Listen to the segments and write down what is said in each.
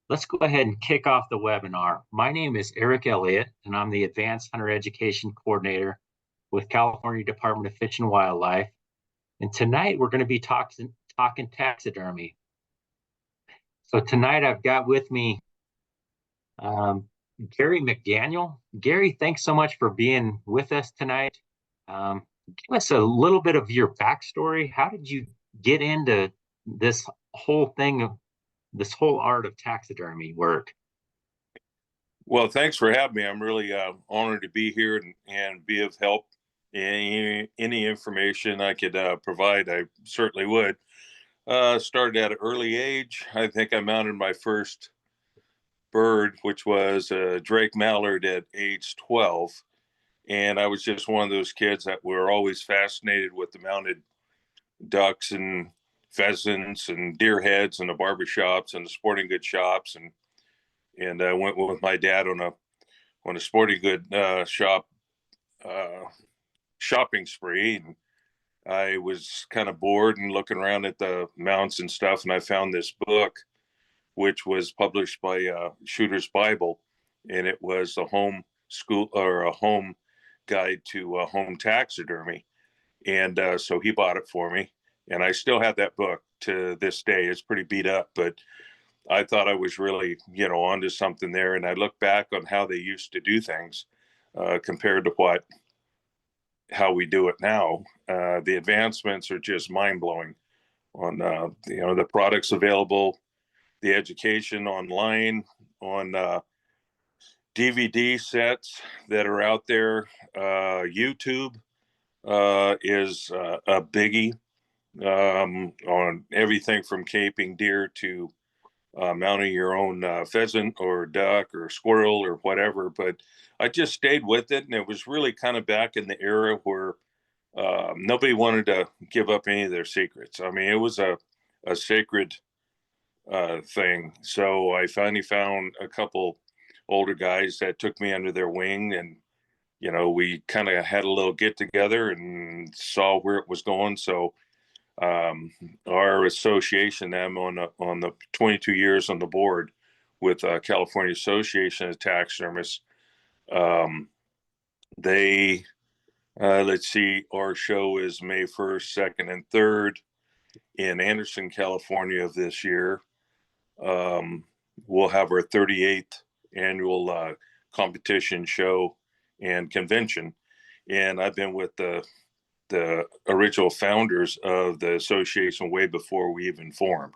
Let's go ahead and kick off the webinar. My name is Eric Elliott, and I'm the Advanced Hunter Education Coordinator with California Department of Fish and Wildlife. And tonight we're going to be talking taxidermy. So tonight I've got with me Gary McDaniel. Gary, thanks so much for being with us tonight. Give us a little bit of your backstory. How did you get into this whole art of taxidermy work? Well, thanks for having me. I'm really honored to be here and be of help. Any information I could provide, I certainly would. Started at an early age. I think I mounted my first bird, which was a Drake Mallard at age 12. And I was just one of those kids that were always fascinated with the mounted ducks and pheasants and deer heads and the barbershops and the sporting goods shops. And I went with my dad on a sporting good shop shopping spree. And I was kind of bored and looking around at the mounts and stuff. And I found this book, which was published by Shooter's Bible. And it was a home guide to home taxidermy. And so he bought it for me. And I still have that book to this day. It's pretty beat up, but I thought I was really, onto something there. And I look back on how they used to do things compared to how we do it now. The advancements are just mind blowing on, the products available, the education online, on DVD sets that are out there. YouTube is a biggie. On everything from caping deer to mounting your own pheasant or duck or squirrel or whatever. But I just stayed with it, and it was really kind of back in the era where nobody wanted to give up any of their secrets. I mean, it was a sacred thing. So I finally found a couple older guys that took me under their wing, and we kind of had a little get together and saw where it was going. So our association, I'm on the 22 years on the board with California Association of Taxidermists. They let's see, our show is May 1st, 2nd, and 3rd in Anderson, California of this year. We'll have our 38th annual competition show and convention, and I've been with the original founders of the association way before we even formed.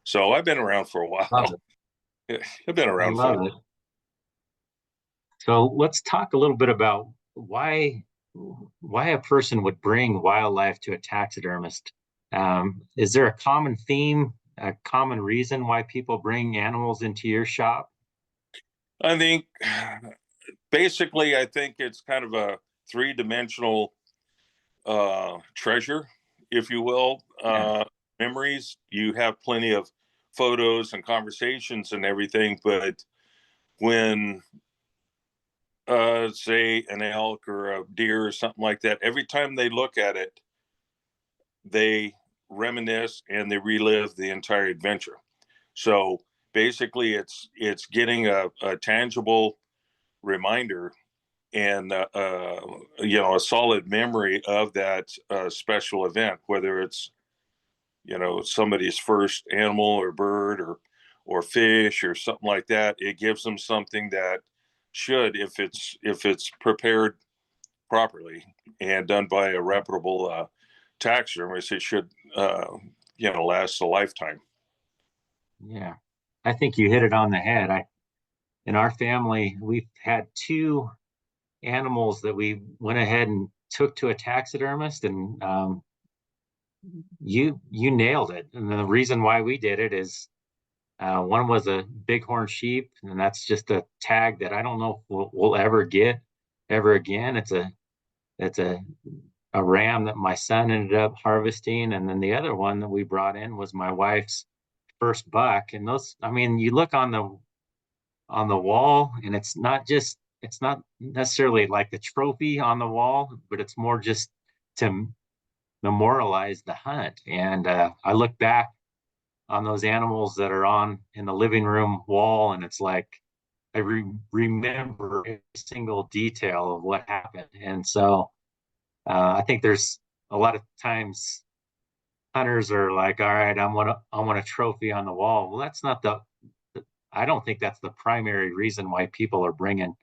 So I've been around for a while. I've been around for a while. So let's talk a little bit about why a person would bring wildlife to a taxidermist. Is there a common theme, a common reason why people bring animals into your shop? I think basically, it's kind of a three-dimensional treasure, if you will. Memories. You have plenty of photos and conversations and everything, but when say an elk or a deer or something like that, every time they look at it, they reminisce and they relive the entire adventure. So basically it's getting a tangible reminder and a solid memory of that special event, whether it's somebody's first animal or bird or fish or something like that. It gives them something that should, if it's prepared properly and done by a reputable taxidermist, it should last a lifetime. Yeah, I think you hit it on the head. In our family, we've had two animals that we went ahead and took to a taxidermist, and you nailed it. And the reason why we did it is one was a bighorn sheep, and that's just a tag that I don't know if we'll ever get ever again. It's a ram that my son ended up harvesting, and then the other one that we brought in was my wife's first buck. And those, I mean, you look on the wall, and it's not necessarily like the trophy on the wall, but it's more just to memorialize the hunt. And I look back on those animals that are on in the living room wall, and it's like I remember every single detail of what happened. And so I think there's a lot of times hunters are like, all right, I want a trophy on the wall. Well, that's not I don't think that's the primary reason why people are bringing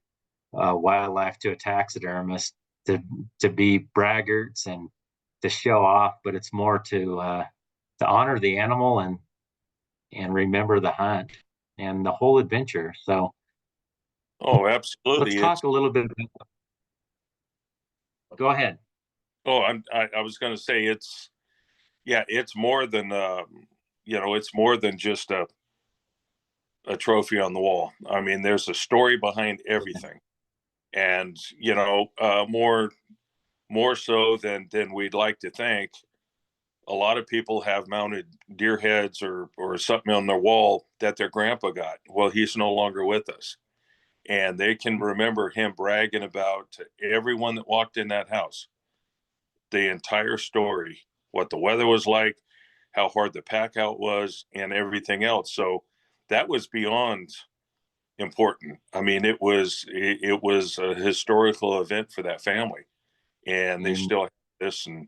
wildlife to a taxidermist to be braggarts and to show off, but it's more to honor the animal and remember the hunt and the whole adventure. So Oh, let's absolutely. talk a little bit. Go ahead. I was going to say yeah, it's more than, it's more than just a trophy on the wall. I mean, there's a story behind everything. And, more so than we'd like to think, a lot of people have mounted deer heads or something on their wall that their grandpa got. Well, he's no longer with us. And they can remember him bragging about to everyone that walked in that house, the entire story, what the weather was like, how hard the pack out was, and everything else. So that was beyond important. I mean, it was a historical event for that family, and they And still have this, and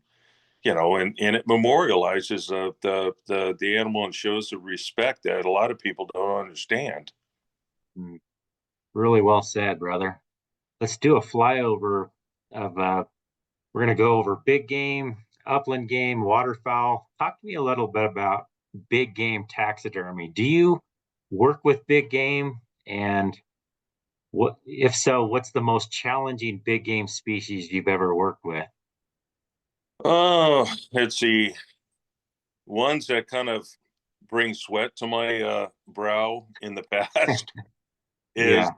it memorializes the animal and shows the respect that a lot of people don't understand. mm, really well said, brother. Let's do a flyover of we're going to go over big game, upland game, waterfowl. Talk to me a little bit about big game taxidermy. Do you work with big game? And what, if so, what's the most challenging big game species you've ever worked with? Oh, let's see. Ones that kind of bring sweat to my brow in the past is Yeah.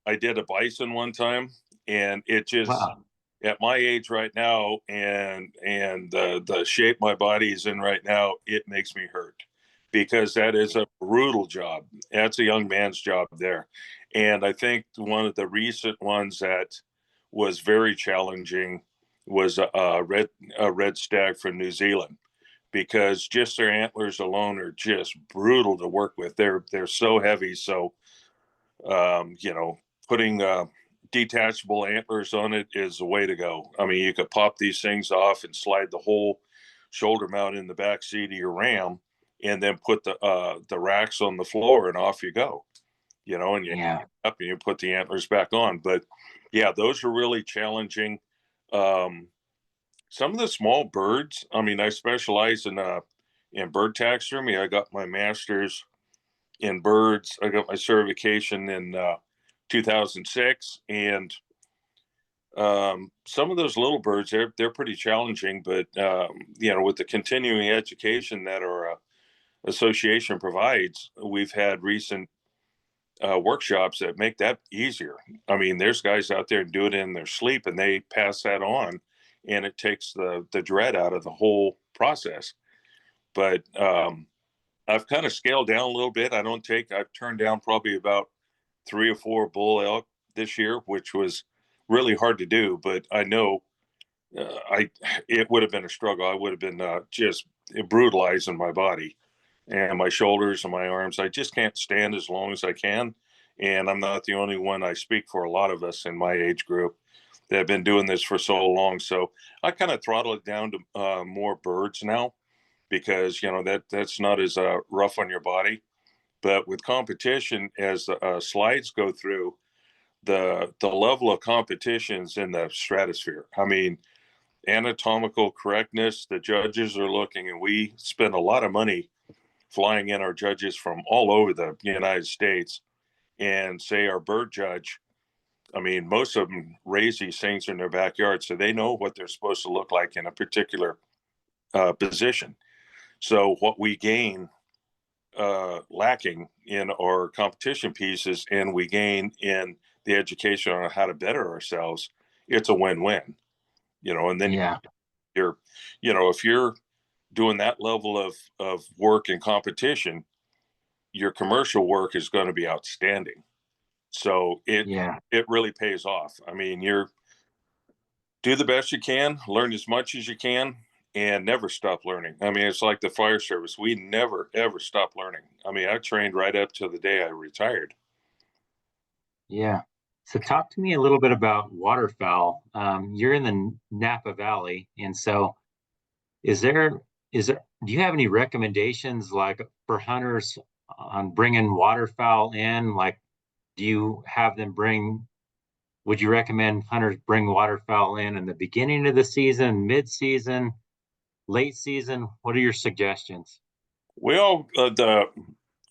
I did a bison one time, and it just Wow. at my age right now, and the shape my body is in right now, it makes me hurt because that is a brutal job. That's a young man's job there, and I think one of the recent ones that was very challenging was a red stag from New Zealand, because just their antlers alone are just brutal to work with. They're so heavy. So putting detachable antlers on it is the way to go. I mean, you could pop these things off and slide the whole shoulder mount in the back seat of your Ram, and then put the racks on the floor, and off you go. And you Yeah. up and you put the antlers back on. But yeah, those are really challenging. Um, some of the small birds. I mean, I specialize in bird taxidermy. I got my master's in birds. I got my certification in 2006, and some of those little birds, they're pretty challenging. But with the continuing education that our association provides, we've had recent workshops that make that easier. I mean, there's guys out there do it in their sleep, and they pass that on, and it takes the dread out of the whole process. But I've kind of scaled down a little bit. I've turned down probably about 3 or 4 bull elk this year, which was really hard to do. But I know I it would have been a struggle. I would have been just brutalizing my body and my shoulders and my arms. I just can't stand as long as I can. And I'm not the only one. I speak for a lot of us in my age group that have been doing this for so long. So I kind of throttle it down to more birds now, because that's not as rough on your body. But with competition, as slides go through, the level of competitions in the stratosphere. I mean, anatomical correctness. The judges are looking, and we spend a lot of money flying in our judges from all over the United States. And say our bird judge, I mean, most of them raise these things in their backyard, so they know what they're supposed to look like in a particular position. So what we gain lacking in our competition pieces, and we gain in the education on how to better ourselves, it's a win-win. And then Yeah. you're, if you're doing that level of work and competition, your commercial work is going to be outstanding. So Yeah. it really pays off. I mean, you're do the best you can, learn as much as you can, and never stop learning. I mean, it's like the fire service. We never, ever stop learning. I mean, I trained right up to the day I retired. Yeah. So talk to me a little bit about waterfowl. You're in the Napa Valley, and so is there is there do you have any recommendations like for hunters on bringing waterfowl in? Like, do you have them bring? Would you recommend hunters bring waterfowl in the beginning of the season, mid-season, late season? What are your suggestions? Well, the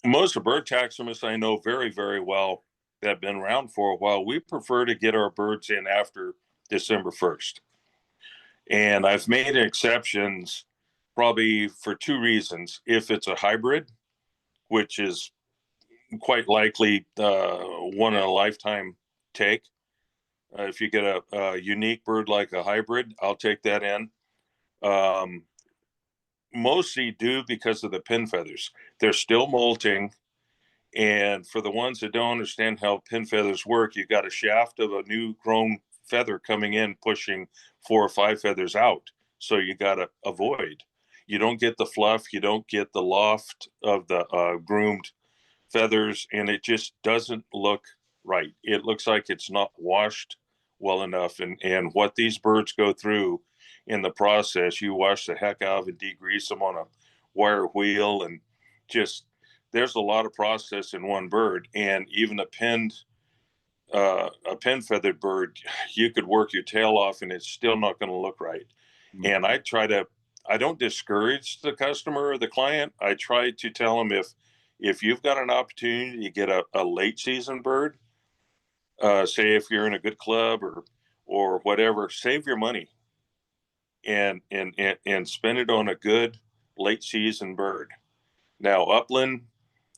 most of bird taxidermists I know very, very well that have been around for a while, we prefer to get our birds in after December 1st. And I've made exceptions probably for two reasons. If it's a hybrid, which is quite likely one in a lifetime take. If you get a unique bird like a hybrid, I'll take that in. Um, Mostly do because of the pin feathers. They're still molting. And for the ones that don't understand how pin feathers work, you got a shaft of a new grown feather coming in, pushing 4 or 5 feathers out. So you got to avoid. You don't get the fluff, you don't get the loft of the groomed feathers, and it just doesn't look right. It looks like it's not washed well enough. And what these birds go through in the process, you wash the heck out of and degrease them on a wire wheel, and just there's a lot of process in one bird. And even a pin feathered bird, you could work your tail off and it's still not going to look right. And I don't discourage the customer or the client. I try to tell them, if you've got an opportunity to get a late season bird, say if you're in a good club or whatever, save your money and spend it on a good late season bird. Now, upland,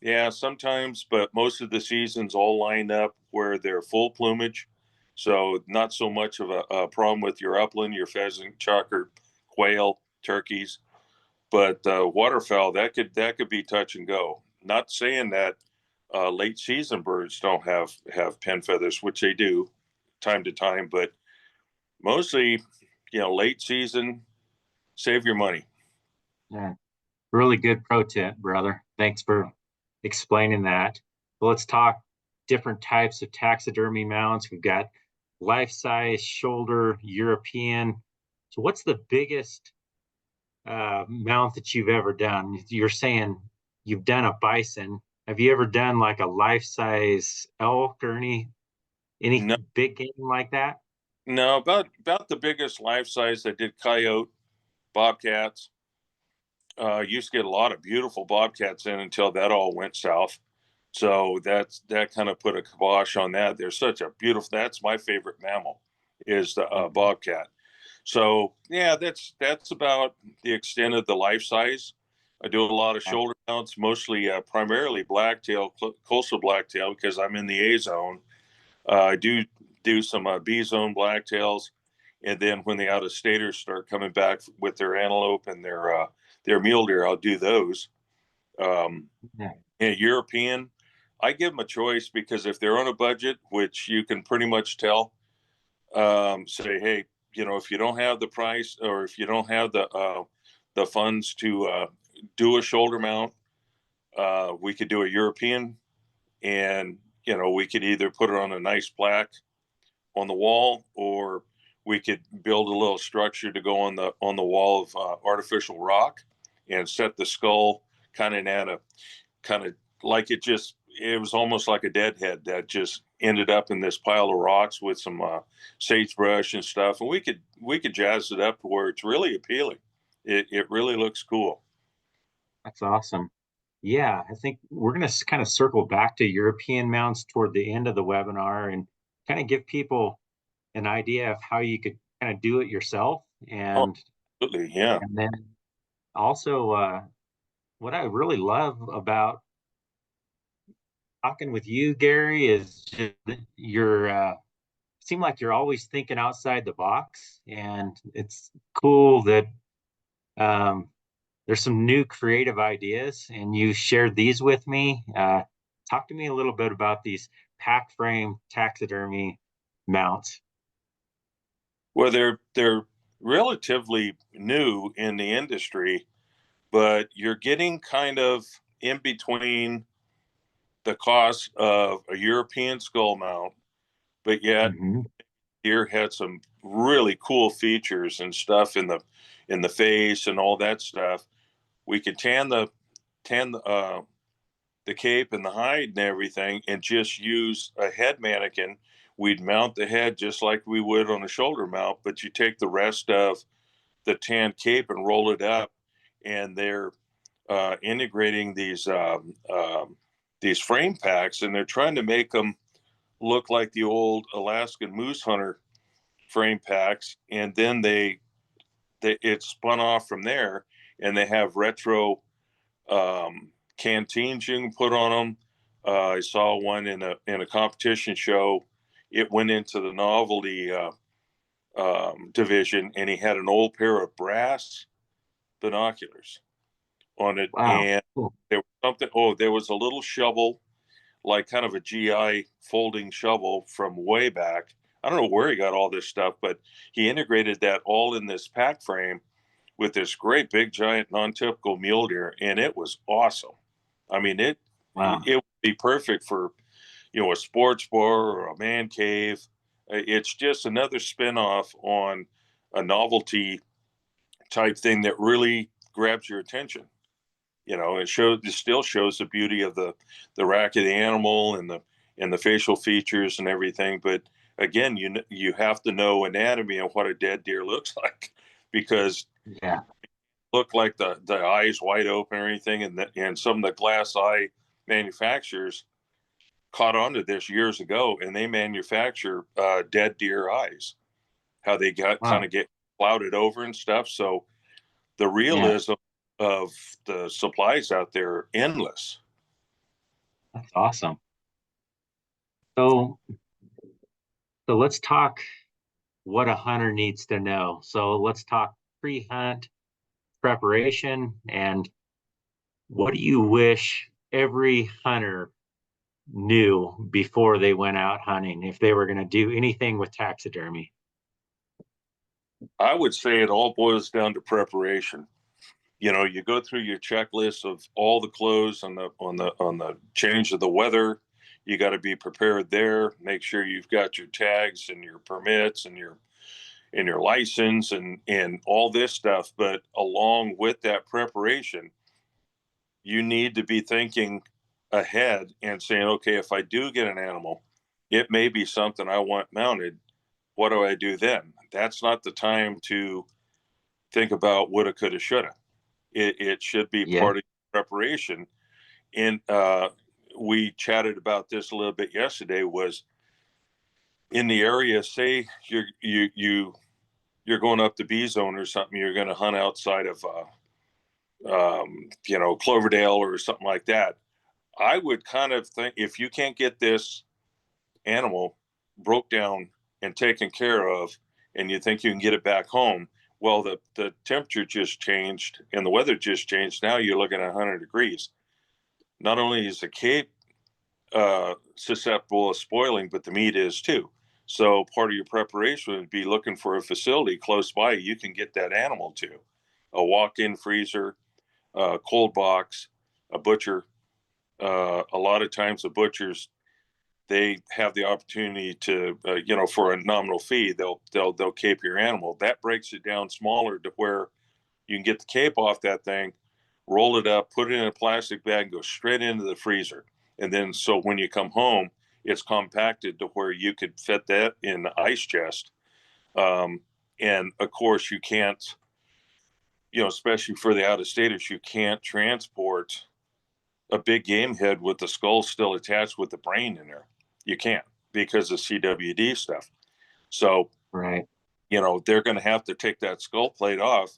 yeah, sometimes, but most of the seasons all line up where they're full plumage. So not so much of a problem with your upland, your pheasant, chukar, quail, turkeys, but waterfowl, that could be touch and go. Not saying that late season birds don't have pen feathers, which they do time to time, but mostly, late season, save your money. Yeah, really good pro tip, brother. Thanks for explaining that. Well, let's talk different types of taxidermy mounts. We've got life size, shoulder, European. So, what's the biggest mount that you've ever done? You're saying you've done a bison. Have you ever done like a life size elk or any No, big game like that? no, about the biggest life size I did coyote, bobcats. Used to get a lot of beautiful bobcats in until that all went south. So that kind of put a kibosh on that. There's such a beautiful. That's my favorite mammal, is the Mhm. bobcat. So yeah, that's about the extent of the life size. I do a lot of shoulder mounts, mostly primarily blacktail, coastal blacktail, because I'm in the A zone. I do some B zone blacktails, and then when the out of staters start coming back with their antelope and their mule deer, I'll do those. Um, Yeah. and European, I give them a choice because if they're on a budget, which you can pretty much tell, say, hey, if you don't have the price or if you don't have the funds to do a shoulder mount, we could do a European, and we could either put it on a nice plaque on the wall, or we could build a little structure to go on the wall of artificial rock and set the skull kind of at a kind of like it was almost like a deadhead that just ended up in this pile of rocks with some sagebrush and stuff, and we could jazz it up to where it's really appealing. It really looks cool. That's awesome. Yeah, I think we're going to kind of circle back to European mounts toward the end of the webinar and kind of give people an idea of how you could kind of do it yourself. Oh, absolutely, yeah. And then also, what I really love about talking with you, Gary, is just that you're seem like you're always thinking outside the box, and it's cool that um, there's some new creative ideas, and you shared these with me. Talk to me a little bit about these pack frame taxidermy mounts. Well, they're relatively new in the industry, but you're getting kind of in between the cost of a European skull mount, but yet Hmm. deer had some really cool features and stuff in the face and all that stuff. We could tan the cape and the hide and everything, and just use a head mannequin. We'd mount the head just like we would on a shoulder mount, but you take the rest of the tan cape and roll it up, and they're integrating these frame packs, and they're trying to make them look like the old Alaskan moose hunter frame packs, and then they it spun off from there, and they have retro canteens you can put on them. I saw one in a competition show. It went into the novelty division, and he had an old pair of brass binoculars on it, Wow. and Cool. there was something. Oh, there was a little shovel, like kind of a GI folding shovel from way back. I don't know where he got all this stuff, but he integrated that all in this pack frame with this great big giant non-typical mule deer, and it was awesome. I mean, Wow. it would be perfect for a sports bar or a man cave. It's just another spin-off on a novelty type thing that really grabs your attention. It still shows the beauty of the rack of the animal and the facial features and everything. But again, you have to know anatomy and what a dead deer looks like, because Yeah. look like the eyes wide open or anything, and some of the glass eye manufacturers caught on to this years ago, and they manufacture dead deer eyes, how they got kind Wow. of get clouded over and stuff. So the Yeah. realism of the supplies out there are endless. That's awesome. So, so let's talk what a hunter needs to know. So let's talk pre-hunt preparation, and what do you wish every hunter knew before they went out hunting if they were going to do anything with taxidermy? I would say it all boils down to preparation. You go through your checklist of all the clothes on the change of the weather. You got to be prepared there. Make sure you've got your tags and your permits and your license and all this stuff. But along with that preparation, you need to be thinking ahead and saying, okay, if I do get an animal, it may be something I want mounted. What do I do then? That's not the time to think about woulda, coulda, shoulda. It should be Yeah. part of preparation. And we chatted about this a little bit yesterday. Was in the area, say you're going up the B zone or something, you're going to hunt outside of Cloverdale or something like that. I would kind of think, if you can't get this animal broke down and taken care of, and you think you can get it back home, well, the temperature just changed and the weather just changed. Now you're looking at 100 degrees. Not only is the cape susceptible of spoiling, but the meat is too. So part of your preparation would be looking for a facility close by you can get that animal to, a walk-in freezer, a cold box, a butcher. A lot of times the butchers, they have the opportunity to, for a nominal fee, they'll cape your animal. That breaks it down smaller to where you can get the cape off that thing, roll it up, put it in a plastic bag, go straight into the freezer. And then so when you come home, it's compacted to where you could fit that in the ice chest. Um, and of course, you can't, especially for the out of staters, you can't transport a big game head with the skull still attached with the brain in there. You can't, because of CWD stuff. So, Right. they're going to have to take that skull plate off.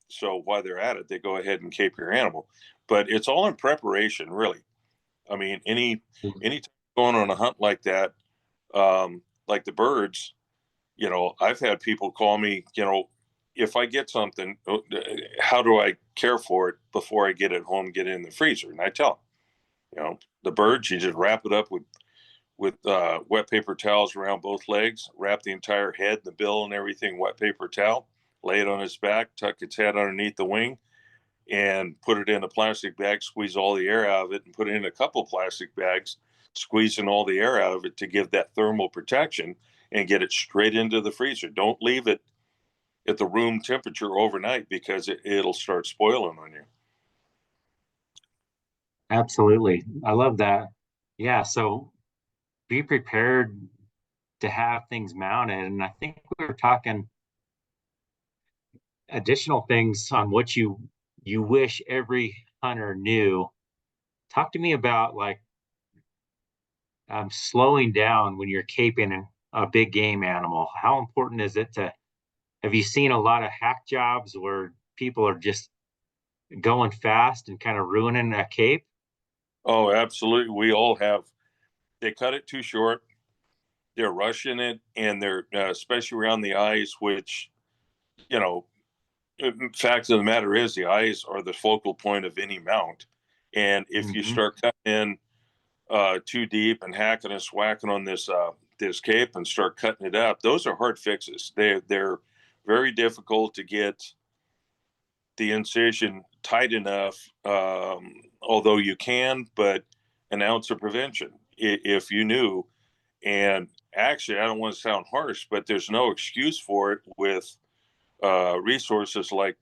So while they're at it, they go ahead and cape your animal. But it's all in preparation, really. I mean, any time going on a hunt like that, like the birds, I've had people call me, if I get something, how do I care for it before I get it home, get it in the freezer? And I tell them, the birds, you just wrap it up with wet paper towels around both legs, wrap the entire head, the bill, and everything wet paper towel, lay it on its back, tuck its head underneath the wing, and put it in a plastic bag, squeeze all the air out of it, and put it in a couple plastic bags, squeezing all the air out of it to give that thermal protection and get it straight into the freezer. Don't leave it at the room temperature overnight because it'll start spoiling on you. Absolutely. I love that. Yeah. So be prepared to have things mounted. And I think we were talking additional things on what you wish every hunter knew. Talk to me about like slowing down when you're caping a big game animal. How important is it to have you seen a lot of hack jobs where people are just going fast and kind of ruining a cape? Oh, absolutely. We all have. They cut it too short. They're rushing it, and they're especially around the eyes, which you know. Fact of the matter is, the eyes are the focal point of any mount, and if you Hmm. start cutting in too deep and hacking and swacking on this cape and start cutting it up, those are hard fixes. They're very difficult to get the incision tight enough, although you can, but an ounce of prevention if you knew. And actually, I don't want to sound harsh, but there's no excuse for it with resources like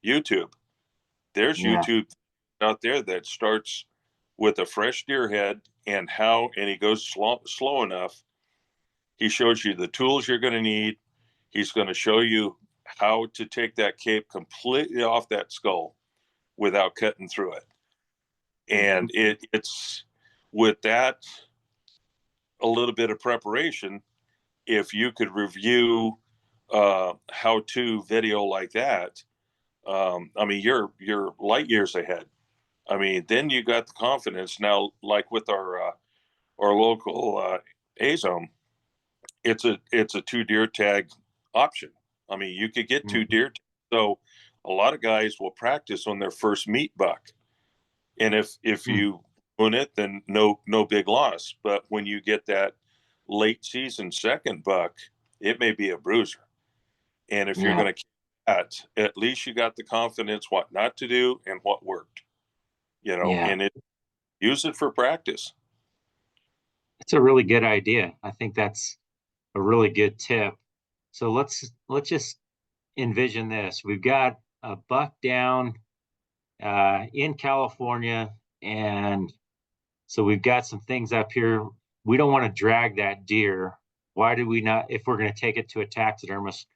YouTube. There's Yeah. YouTube out there that starts with a fresh deer head and he goes slow enough. He shows you the tools you're going to need. He's going to show you how to take that cape completely off that skull without cutting through it. Hmm. And it's with that a little bit of preparation. If you could review how to video like that, I mean, you're light years ahead. I mean, then you got the confidence now, like with our local A zone. It's a two deer tag option. I mean, you could get two Hmm. deer. So a lot of guys will practice on their first meat buck, and if you own it, then no big loss. But when you get that late season second buck, it may be a bruiser. And if you're Yeah. going to that, at least you got the confidence what not to do and what worked. Yeah. And use it for practice. It's a really good idea. I think that's a really good tip. So let's just envision this. We've got a buck down in California, and so we've got some things up here. We don't want to drag that deer. Why do we not? If we're going to take it to a taxidermist,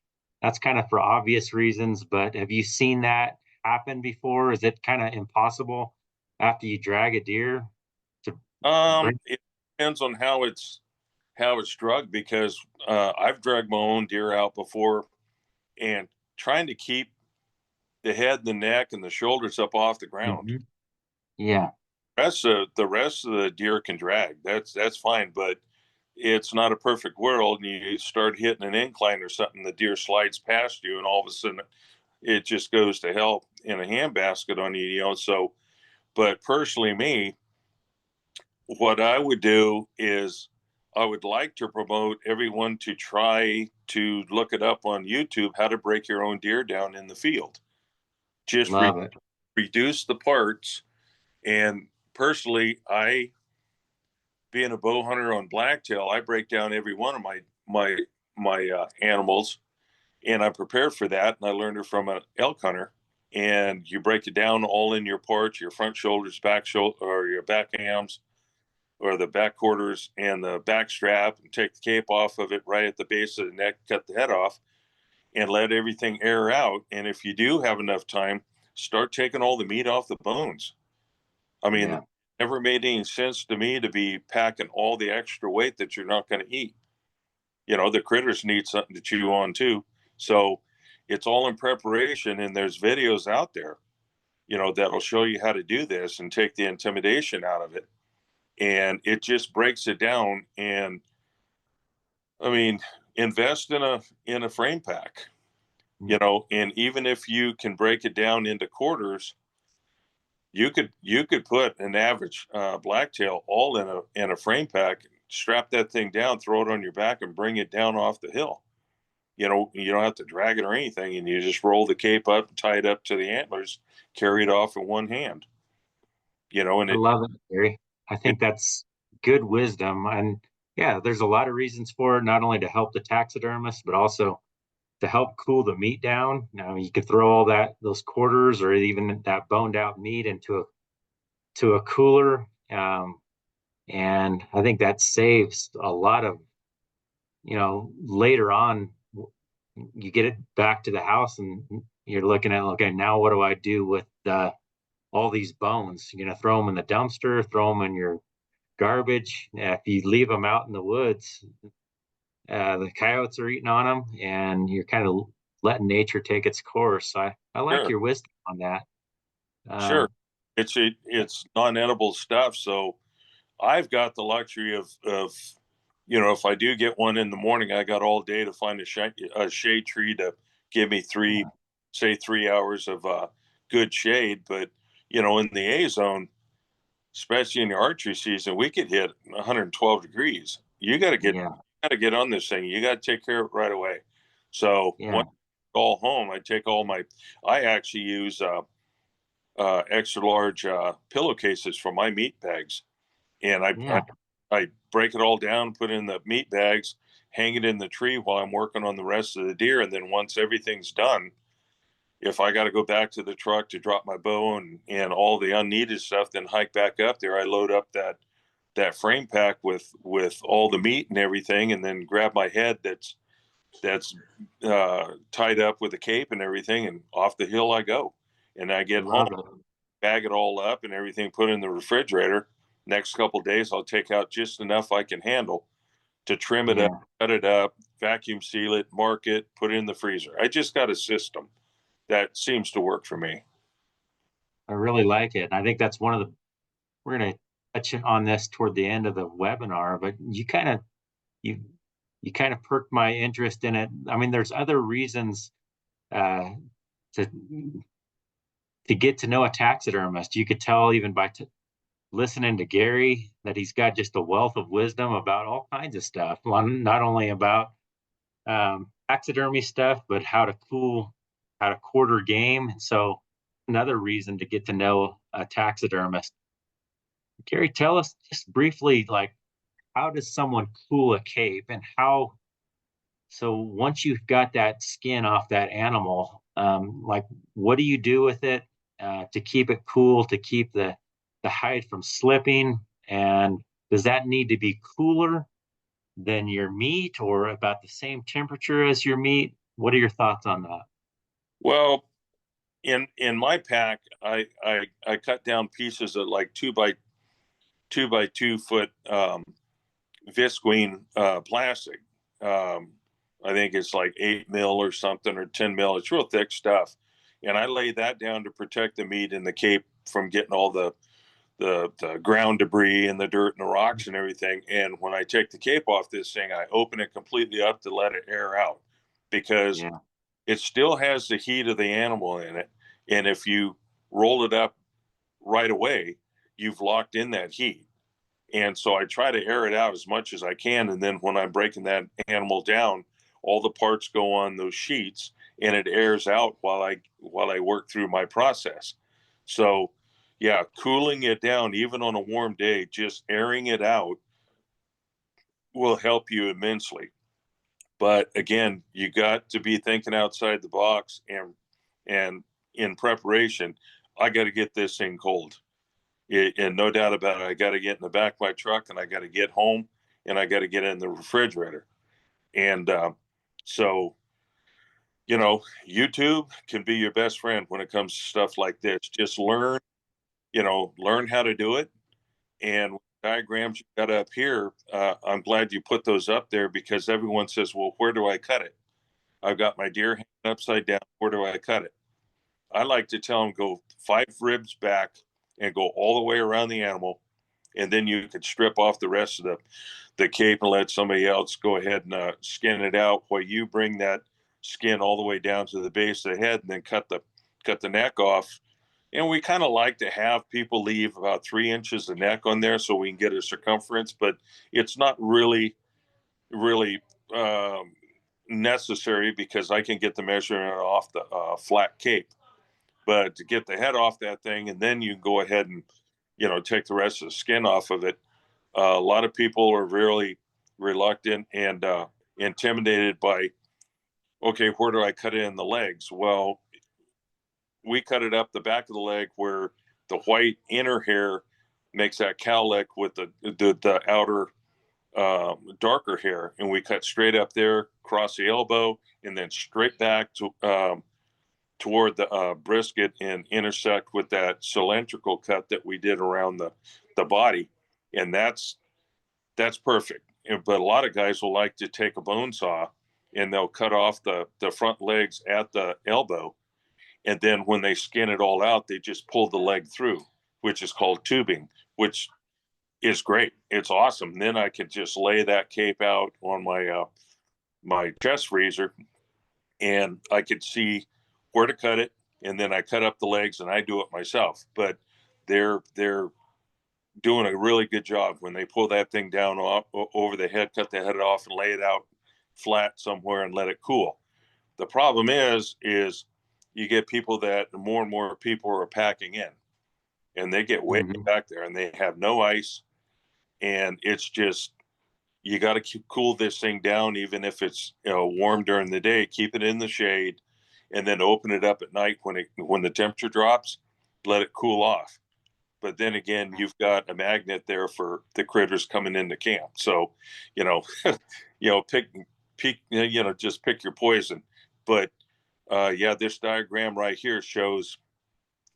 that's kind of for obvious reasons. But have you seen that happen before? Is it kind of impossible after you drag a deer to bring? It depends on how it's drugged because I've dragged my own deer out before and trying to keep the head, the neck, and the shoulders up off the ground. Mhm. Yeah, The rest of the deer can drag. That's fine, but it's not a perfect world. And you start hitting an incline or something, the deer slides past you, and all of a sudden it just goes to hell in a handbasket on you. So, but personally, me, what I would do is I would like to promote everyone to try to look it up on YouTube how to break your own deer down in the field. Just love it. reduce the parts. And personally, being a bow hunter on blacktail, I break down every one of my animals, and I'm prepared for that. And I learned it from an elk hunter. And you break it down all in your parts, your front shoulders, back shoulder, or your back hams, or the back quarters and the back strap, and take the cape off of it right at the base of the neck, cut the head off, and let everything air out. And if you do have enough time, start taking all the meat off the bones. I mean, it Yeah, never made any sense to me to be packing all the extra weight that you're not going to eat. The critters need something to chew on too. So it's all in preparation, and there's videos out there, that'll show you how to do this and take the intimidation out of it. And it just breaks it down. And I mean, invest in a frame pack, and even if you can break it down into quarters, you could put an average blacktail all in a frame pack, strap that thing down, throw it on your back, and bring it down off the hill. you don't have to drag it or anything, and you just roll the cape up, tie it up to the antlers, carry it off in one hand. And I love it, Gary. I think that's good wisdom. And yeah, there's a lot of reasons for it, not only to help the taxidermist, but also to help cool the meat down. Now you could throw all those quarters or even that boned out meat into a cooler. And I think that saves a lot of, later on, you get it back to the house and you're looking at, okay, now what do I do with all these bones? You're going to throw them in the dumpster, throw them in your garbage. If you leave them out in the woods, the coyotes are eating on them, and you're kind of letting nature take its course. I like sure, your wisdom on that. sure, Um, it's non-edible stuff, so I've got the luxury of if I do get one in the morning, I got all day to find a shade tree to give me say 3 hours of good shade. But in the A zone, especially in the archery season, we could hit 112 degrees. yeah, Got to get on this thing. You got to take care of it right away. So yeah, once I all home, I take all my. I actually use extra large pillowcases for my meat bags, and yeah, I break it all down, put it in the meat bags, hang it in the tree while I'm working on the rest of the deer, and then once everything's done, if I got to go back to the truck to drop my bow and all the unneeded stuff, then hike back up there. I load up that frame pack with all the meat and everything, and then grab my head that's tied up with a cape and everything, and off the hill I go. And I get home, love it. bag it all up and everything, put it in the refrigerator. Next couple of days, I'll take out just enough I can handle to trim it up, Yeah, cut it up, vacuum seal it, mark it, put it in the freezer. I just got a system that seems to work for me. I really like it. And I think that's one of the we're going to touch on this toward the end of the webinar, but you you kind of perked my interest in it. I mean, there's other reasons uh, to get to know a taxidermist. You could tell even by listening to Gary that he's got just a wealth of wisdom about all kinds of stuff. Not only about taxidermy stuff, but how to quarter game. So another reason to get to know a taxidermist. Gary, tell us just briefly, like, how does someone cool a cape, and how? So once you've got that skin off that animal, like, what do you do with it to keep it cool, to keep the hide from slipping? And does that need to be cooler than your meat, or about the same temperature as your meat? What are your thoughts on that? Well, in my pack, I cut down pieces of like 2 by 2 foot visqueen plastic. I think it's like 8 mil or something, or 10 mil. It's real thick stuff, and I lay that down to protect the meat and the cape from getting all the ground debris and the dirt and the rocks and everything. And when I take the cape off this thing, I open it completely up to let it air out, because Yeah, it still has the heat of the animal in it. And if you roll it up right away, you've locked in that heat. And so I try to air it out as much as I can. And then when I'm breaking that animal down, all the parts go on those sheets and it airs out while I work through my process. So yeah, cooling it down even on a warm day, just airing it out will help you immensely. But again, you got to be thinking outside the box, and in preparation, I got to get this thing cold. And no doubt about it, I got to get in the back of my truck, and I got to get home, and I got to get in the refrigerator. And so, YouTube can be your best friend when it comes to stuff like this. Just learn how to do it. And diagrams you got up here, I'm glad you put those up there, because everyone says, well, where do I cut it? I've got my deer hanging upside down. Where do I cut it? I like to tell them, go 5 ribs back and go all the way around the animal. And then you could strip off the rest of the cape and let somebody else go ahead and skin it out, while you bring that skin all the way down to the base of the head, and then cut the neck off. And we kind of like to have people leave about 3 inches of neck on there so we can get a circumference, but it's not really necessary because I can get the measurement off the flat cape. But to get the head off that thing, and then you go ahead and, take the rest of the skin off of it. A lot of people are really reluctant and intimidated by, okay, where do I cut it in the legs? Well, we cut it up the back of the leg where the white inner hair makes that cowlick with the outer darker hair, and we cut straight up there, across the elbow, and then straight back to toward the brisket and intersect with that cylindrical cut that we did around the body, and that's perfect. But a lot of guys will like to take a bone saw and they'll cut off the front legs at the elbow, and then when they skin it all out, they just pull the leg through, which is called tubing, which is great. It's awesome. Then I could just lay that cape out on my chest freezer, and I could see where to cut it, and then I cut up the legs and I do it myself. But they're doing a really good job when they pull that thing down off, over the head, cut the head off, and lay it out flat somewhere and let it cool. The problem is you get people that more and more people are packing in, and they get way back there and they have no ice, and it's just, you got to cool this thing down, even if it's warm during the day. Keep it in the shade, and then open it up at night when the temperature drops. Let it cool off. But then again, you've got a magnet there for the critters coming into camp. So, just pick your poison. But yeah, this diagram right here shows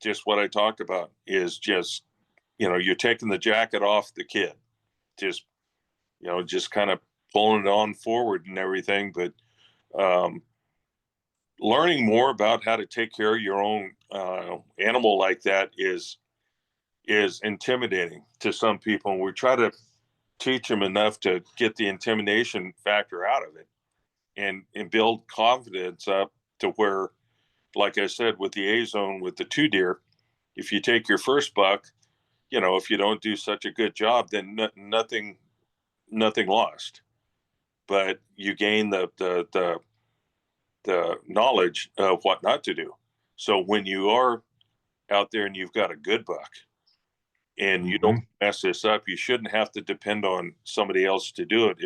just what I talked about. Is just, you're taking the jacket off the kid, just just kind of pulling it on forward and everything. But learning more about how to take care of your own animal like that is intimidating to some people, and we try to teach them enough to get the intimidation factor out of it, and build confidence up to where, like I said, with the A zone with the 2 deer, if you take your first buck, if you don't do such a good job, then nothing lost, but you gain the knowledge of what not to do. So when you are out there and you've got a good buck and you don't mess this up, you shouldn't have to depend on somebody else to do it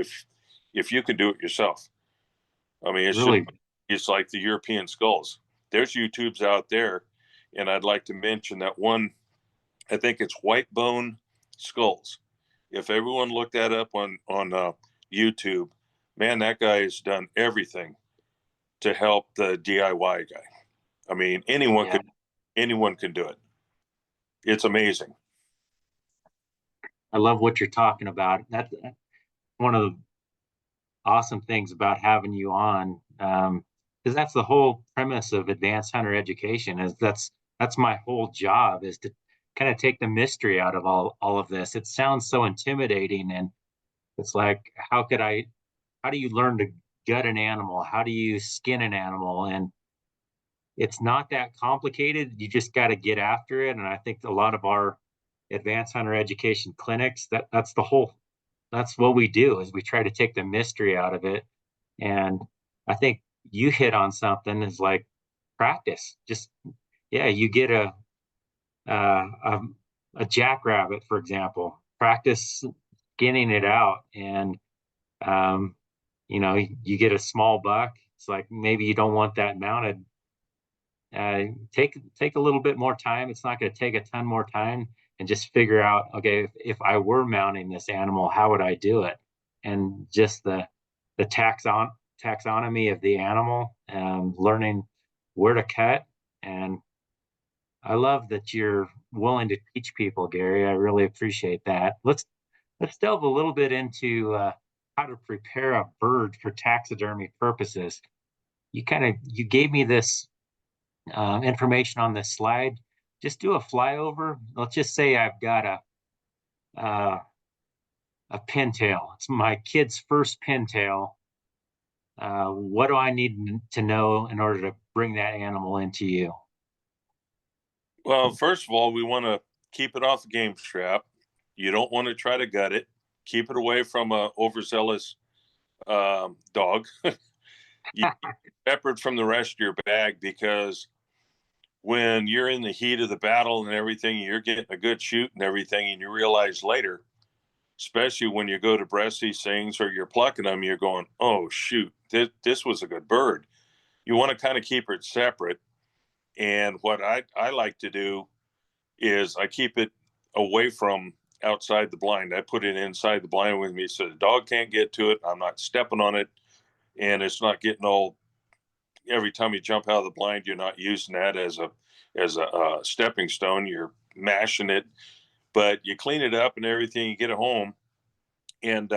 if you can do it yourself. I mean, it's like the European skulls. There's YouTubes out there, and I'd like to mention that one. I think it's white bone skulls. If everyone looked that up on YouTube, man, that guy has done everything to help the DIY guy. I mean, anyone can do it. It's amazing. I love what you're talking about. That's one of the awesome things about having you on, because that's the whole premise of advanced hunter education. Is that's my whole job, is to kind of take the mystery out of all of this. It sounds so intimidating, and it's like, how do you learn to gut an animal? How do you skin an animal? And it's not that complicated. You just got to get after it. And I think a lot of our advanced hunter education clinics, that's what we do, is we try to take the mystery out of it. And I think you hit on something, is like practice. Just, yeah, you get a jackrabbit, for example, practice skinning it out, and you get a small buck. It's like, maybe you don't want that mounted. Take a little bit more time. It's not going to take a ton more time, and just figure out, okay, if I were mounting this animal, how would I do it? And just the taxonomy of the animal, learning where to cut. And I love that you're willing to teach people, Gary. I really appreciate that. Let's delve a little bit into how to prepare a bird for taxidermy purposes. You gave me this information on this slide. Just do a flyover. Let's just say I've got a pintail. It's my kid's first pintail. What do I need to know in order to bring that animal into you? Well, first of all, we want to keep it off the game strap. You don't want to try to gut it. Keep it away from a overzealous dog. you separate from the rest of your bag, because when you're in the heat of the battle and everything, you're getting a good shoot and everything, and you realize later, especially when you go to breast these things or you're plucking them, you're going, oh shoot, this was a good bird. You want to kind of keep it separate. And what I like to do is I keep it away from outside the blind. I put it inside the blind with me so the dog can't get to it. I'm not stepping on it, and it's not getting all. Every time you jump out of the blind, you're not using that as a stepping stone. You're mashing it, but you clean it up and everything. You get it home, and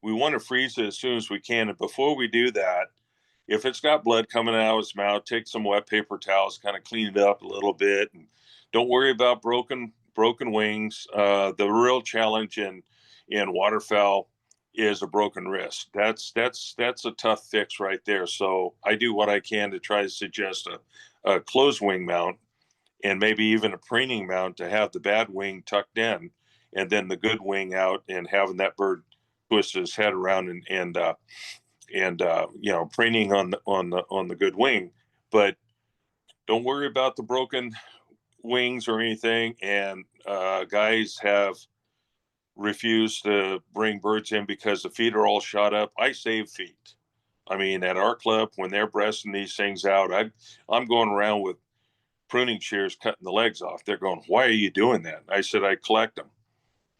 we want to freeze it as soon as we can. And before we do that, if it's got blood coming out of its mouth, take some wet paper towels, kind of clean it up a little bit, and don't worry about broken wings. The real challenge in waterfowl is a broken wrist. That's a tough fix right there. So I do what I can to try to suggest a closed wing mount, and maybe even a preening mount to have the bad wing tucked in, and then the good wing out, and having that bird twist his head around and preening on the good wing. But don't worry about the broken wings or anything. And guys have refused to bring birds in because the feet are all shot up. I save feet. I mean, at our club, when they're breasting these things out, I'm going around with pruning shears cutting the legs off. They're going, why are you doing that? I said, I collect them.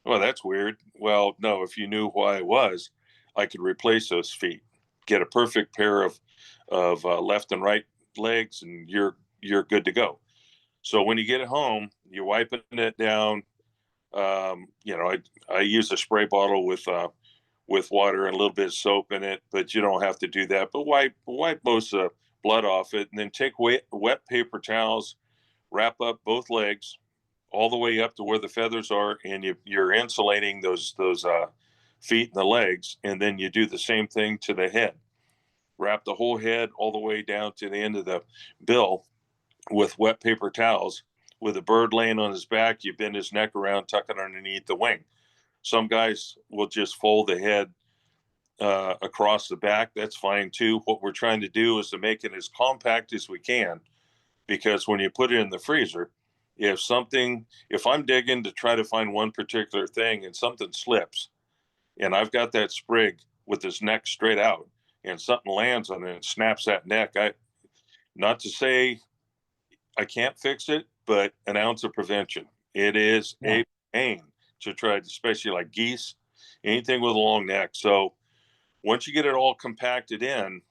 Well, that's weird. Well, no, if you knew why it was, I could replace those feet, get a perfect pair of left and right legs, and you're good to go. So when you get it home, you're wiping it down. I use a spray bottle with water and a little bit of soap in it, but you don't have to do that. But wipe most of the blood off it, and then take wet paper towels, wrap up both legs all the way up to where the feathers are, and you're insulating those feet and the legs, and then you do the same thing to the head. Wrap the whole head all the way down to the end of the bill with wet paper towels. With a bird laying on his back, you bend his neck around, tuck it underneath the wing. Some guys will just fold the head across the back. That's fine too. What we're trying to do is to make it as compact as we can, because when you put it in the freezer, if I'm digging to try to find one particular thing and something slips, and I've got that sprig with his neck straight out, and something lands on it and snaps that neck, not to say I can't fix it, but an ounce of prevention. It is Yeah. a pain to try, especially like geese, anything with a long neck. So once you get it all compacted in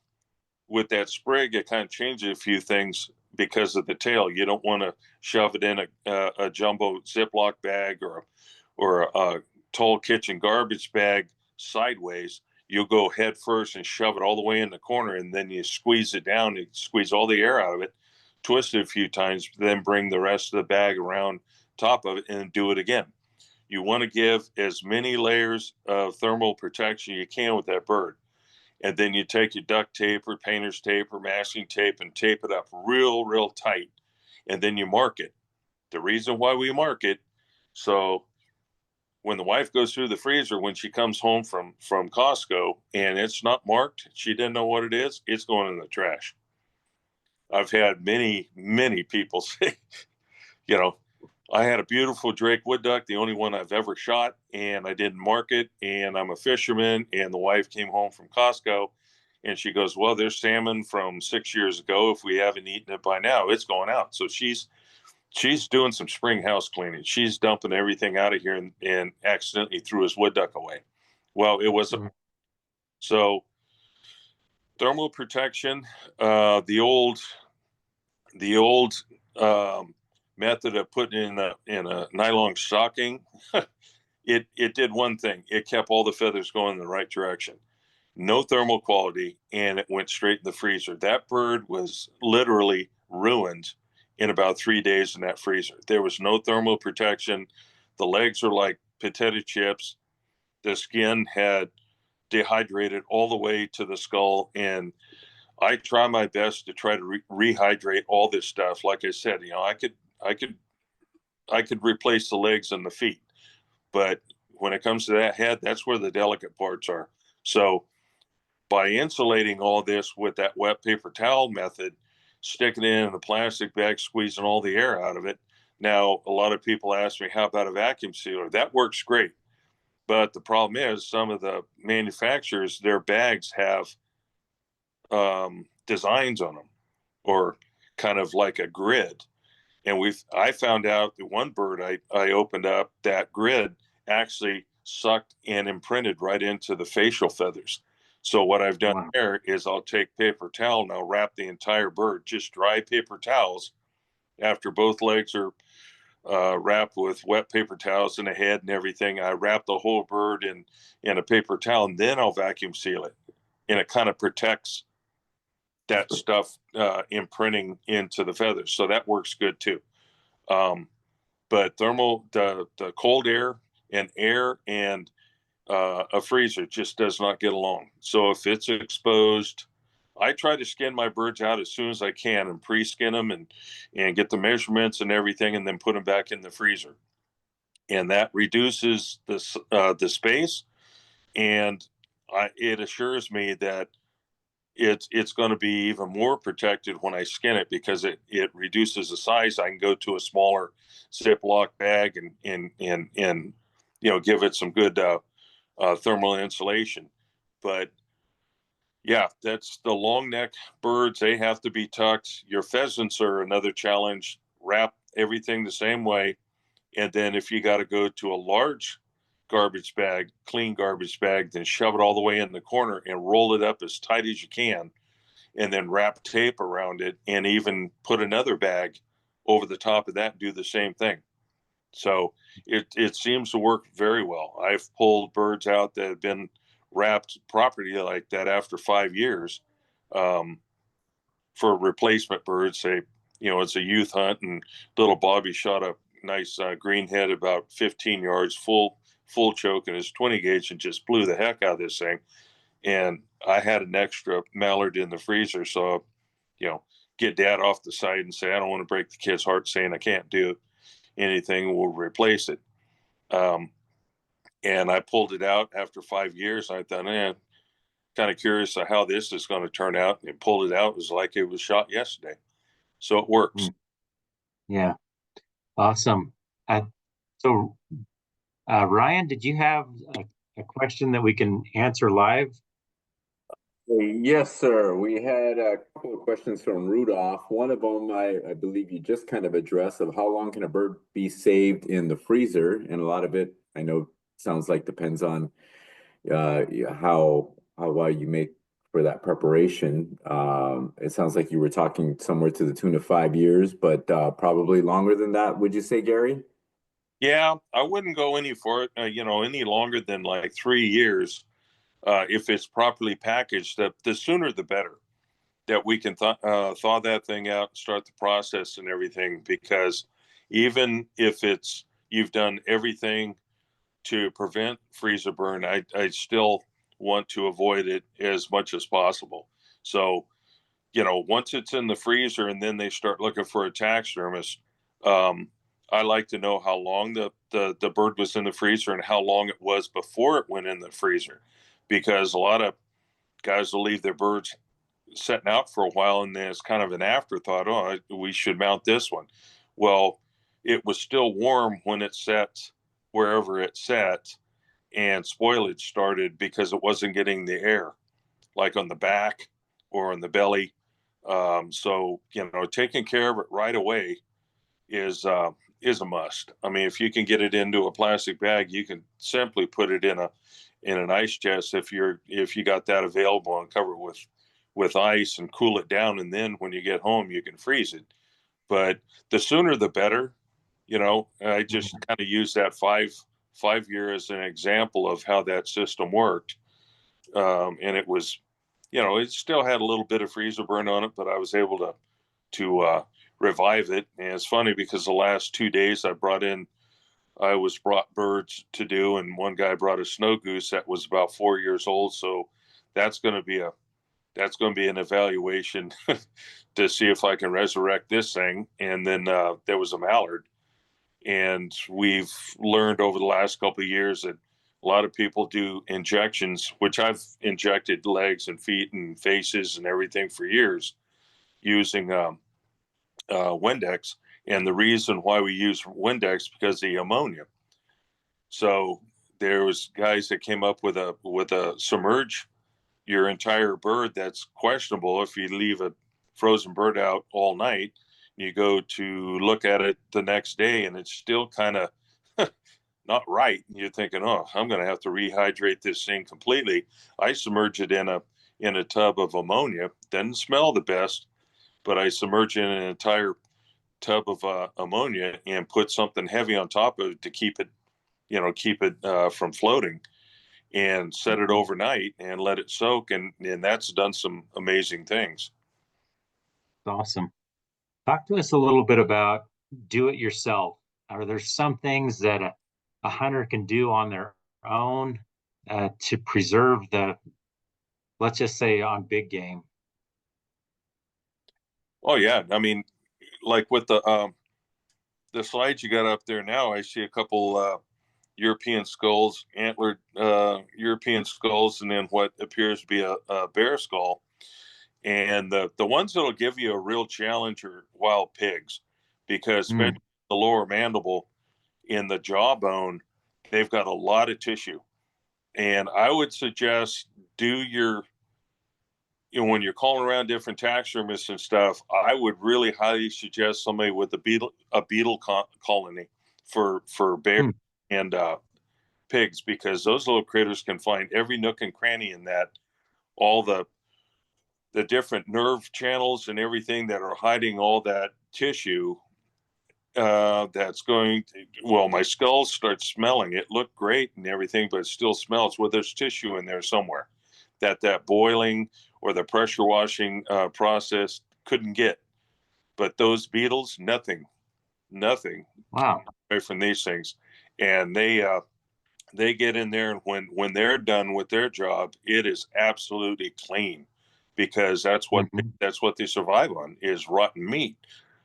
with that sprig, it kind of changes a few things because of the tail. You don't want to shove it in a jumbo Ziploc bag or a tall kitchen garbage bag sideways. You'll go head first and shove it all the way in the corner, and then you squeeze it down and squeeze all the air out of it, twist it a few times, then bring the rest of the bag around top of it and do it again. You want to give as many layers of thermal protection you can with that bird. And then you take your duct tape or painter's tape or masking tape and tape it up real tight. And then you mark it. The reason why we mark it, so when the wife goes through the freezer, when she comes home from Costco and it's not marked, she didn't know what it is, it's going in the trash. I've had many people say, you know, I had a beautiful Drake wood duck, the only one I've ever shot, and I didn't mark it. And I'm a fisherman, and the wife came home from Costco, and she goes, "Well, there's salmon from 6 years ago. If we haven't eaten it by now, it's going out." So she's doing some spring house cleaning. She's dumping everything out of here, and accidentally threw his wood duck away. Well, it was a Mhm. so thermal protection. The old method of putting in a nylon stocking, it did one thing. It kept all the feathers going in the right direction. No thermal quality, and it went straight in the freezer. That bird was literally ruined in about 3 days in that freezer. There was no thermal protection. The legs are like potato chips. The skin had dehydrated all the way to the skull, and I try my best to try to rehydrate all this stuff. Like I said, I could, I could replace the legs and the feet, but when it comes to that head, that's where the delicate parts are. So by insulating all this with that wet paper towel method, sticking it in a plastic bag, squeezing all the air out of it. Now, a lot of people ask me, how about a vacuum sealer? That works great. But the problem is some of the manufacturers, their bags have designs on them, or kind of like a grid. And I found out that one bird I opened up, that grid actually sucked and imprinted right into the facial feathers. So what I've done Wow. there is I'll take paper towel and I'll wrap the entire bird, just dry paper towels. After both legs are wrapped with wet paper towels and the head and everything, I wrap the whole bird in a paper towel, and then I'll vacuum seal it. And it kind of protects that stuff imprinting into the feathers. So that works good too. Um, but the cold air and a freezer just does not get along. So if it's exposed, I try to skin my birds out as soon as I can and pre-skin them and get the measurements and everything, and then put them back in the freezer. And that reduces the space, and it assures me that it's going to be even more protected when I skin it, because it reduces the size. I can go to a smaller Ziploc bag and give it some good thermal insulation. But yeah, that's the long neck birds. They have to be tucked. Your pheasants are another challenge. Wrap everything the same way, and then if you got to go to a large garbage bag, clean garbage bag, then shove it all the way in the corner and roll it up as tight as you can, and then wrap tape around it, and even put another bag over the top of that and do the same thing. So it seems to work very well. I've pulled birds out that have been wrapped properly like that after 5 years, um, for replacement birds. Say, it's a youth hunt, and little Bobby shot a nice green head about 15 yards, full choke in his 20 gauge, and just blew the heck out of this thing. And I had an extra mallard in the freezer, so get dad off the side and say, I don't want to break the kid's heart saying I can't do anything, we'll replace it. Um, and I pulled it out after 5 years. I thought, kind of curious how this is going to turn out. And pulled it out. It was like it was shot yesterday. So it works. Mm. Yeah. Awesome. Uh, so, Ryan, did you have a question that we can answer live? Yes, sir. We had a couple of questions from Rudolph. One of them, I believe you just kind of addressed, of how long can a bird be saved in the freezer? And a lot of it, I know, sounds like depends on how well you make for that preparation. It sounds like you were talking somewhere to the tune of 5 years, but probably longer than that. Would you say, Gary? Yeah, I wouldn't go any longer than like 3 years. If it's properly packaged, the sooner the better, that we can thaw that thing out and start the process and everything. Because even if you've done everything to prevent freezer burn, I still want to avoid it as much as possible. So, once it's in the freezer and then they start looking for a taxidermist, um, I like to know how long the bird was in the freezer and how long it was before it went in the freezer. Because a lot of guys will leave their birds setting out for a while, and then it's kind of an afterthought. Oh, we should mount this one. Well, it was still warm when it set wherever it set, and spoilage started because it wasn't getting the air, like on the back or on the belly. So taking care of it right away is a must. I mean, if you can get it into a plastic bag, you can simply put it in an ice chest if you got that available, and cover it with ice and cool it down, and then when you get home you can freeze it. But the sooner the better. I just kind of use that five year as an example of how that system worked. And it was, it still had a little bit of freezer burn on it, but I was able to revive it. And it's funny because the last 2 days I was brought birds to do, and one guy brought a snow goose that was about 4 years old. So that's going to be an evaluation to see if I can resurrect this thing. And then there was a mallard, and we've learned over the last couple of years that A lot of people do injections, which I've injected legs and feet and faces and everything for years using Windex. And the reason why we use Windex because of the ammonia. So there was guys that came up with a submerge your entire bird. That's questionable if you leave a frozen bird out all night. You go to look at it the next day and it's still kind of not right. You're thinking, oh, I'm going to have to rehydrate this thing completely. I submerge it in a tub of ammonia. Doesn't smell the best, but I submerge it in an entire tub of ammonia and put something heavy on top of it to keep it, from floating, and set it overnight and let it soak, and that's done some amazing things. Awesome. Talk to us a little bit about do it yourself. Are there some things that a hunter can do on their own to preserve the, let's just say, on big game? Oh yeah, I mean, like with the slides you got up there now, I see a couple European skulls, antlered European skulls, and then what appears to be a bear skull. And the ones that'll give you a real challenge are wild pigs, because especially the lower mandible in the jawbone, they've got a lot of tissue. And I would suggest when you're calling around different taxidermists and stuff, I would really highly suggest somebody with a beetle colony for bear and pigs, because those little critters can find every nook and cranny in that, all the different nerve channels and everything that are hiding all that tissue. That's going to, well, my skull starts smelling. It looked great and everything, but it still smells. Well, there's tissue in there somewhere that boiling or the pressure washing process couldn't get. But those beetles, nothing. Wow. Right from these things, and they get in there, and when they're done with their job, it is absolutely clean, because that's what they survive on, is rotten meat.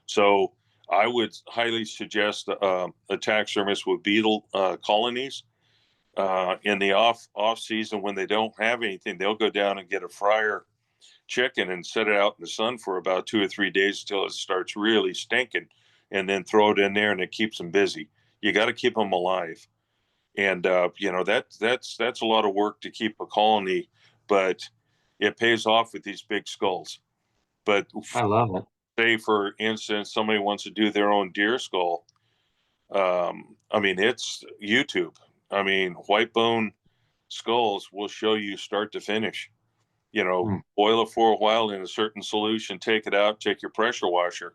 So I would highly suggest a taxidermist with beetle colonies. In the off season, when they don't have anything, they'll go down and get a fryer chicken and set it out in the sun for about 2 or 3 days until it starts really stinking, and then throw it in there, and it keeps them busy. You got to keep them alive. And that's a lot of work to keep a colony, but it pays off with these big skulls. But I love it. say, for instance, somebody wants to do their own deer skull. I mean, it's YouTube. I mean, white bone skulls will show you start to finish. Boil it for a while in a certain solution, take it out, take your pressure washer,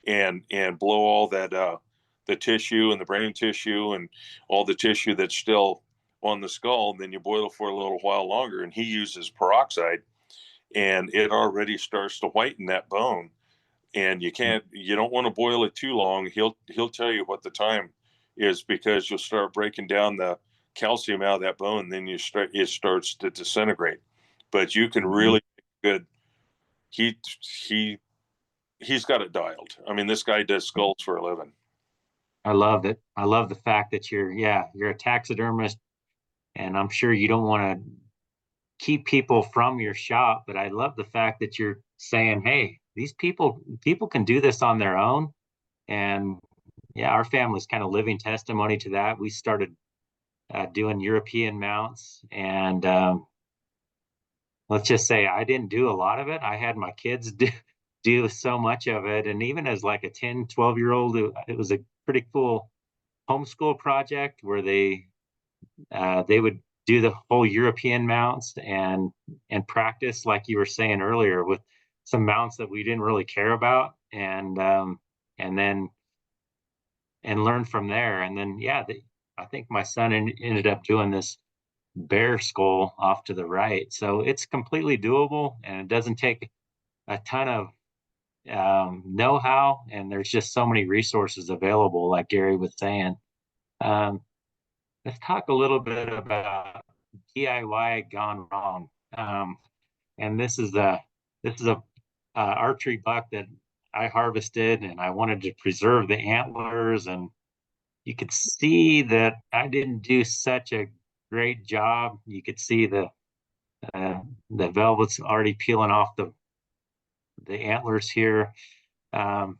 and blow all that the tissue and the brain tissue and all the tissue that's still on the skull. And then you boil it for a little while longer, and he uses peroxide, and it already starts to whiten that bone. And you don't want to boil it too long. He'll tell you what the time is, because you'll start breaking down the calcium out of that bone, then it starts to disintegrate. But you can really good. He's got it dialed. I mean, this guy does skulls for a living. I love it. I love the fact that you're a taxidermist, and I'm sure you don't want to keep people from your shop, but I love the fact that you're saying, hey, these people can do this on their own. And yeah, our family's kind of living testimony to that. We started doing European mounts, and let's just say I didn't do a lot of it. I had my kids do so much of it. And even as like a 10, 12-year-old, it was a pretty cool homeschool project where they would do the whole European mounts and practice, like you were saying earlier, with some mounts that we didn't really care about, and then learn from there. And then I think my son ended up doing this bear skull off to the right. So it's completely doable, and it doesn't take a ton of know-how, and there's just so many resources available, like Gary was saying. Let's talk a little bit about DIY gone wrong. And this is a archery buck that I harvested, and I wanted to preserve the antlers, and you could see that I didn't do such a great job. You could see the velvet's already peeling off the antlers here. Um,